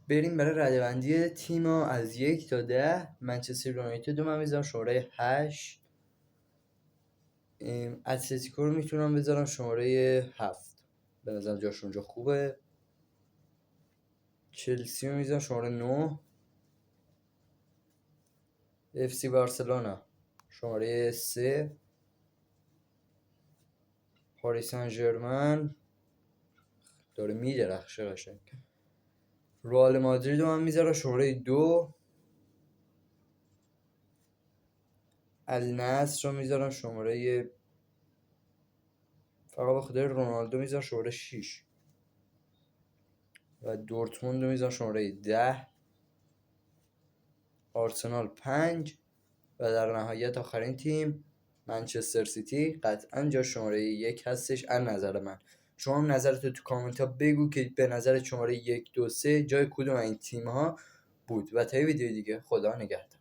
بریم برای ردبندی تیم‌ها از 1 تا 10. منچستر یونایتد رو من میذارم شماره 8. اتلتیکو رو میتونم بذارم شماره 7. به نظرم جاش اونجا خوبه. چلسی رو میذارم شماره 9. اف سی بارسلونا شماره 3. پاریس سن ژرمن داره میدرخشه قشنگ. رئال مادرید رو من میذارم شماره 2. النصر رو میذارم شماره، فقط به خاطر رونالدو میذارم شماره 6. و دورتموند رو میذارم شماره 10. آرسنال 5. و در نهایت آخرین تیم منچستر سیتی قطعا جا شماره 1 هستش از نظر من. شما هم نظرتو تو کامنت ها بگو که به نظر شماره 1 2 3 جای کدوم این تیم ها بود. و تا ویدیو دیگه خدا نگهدار.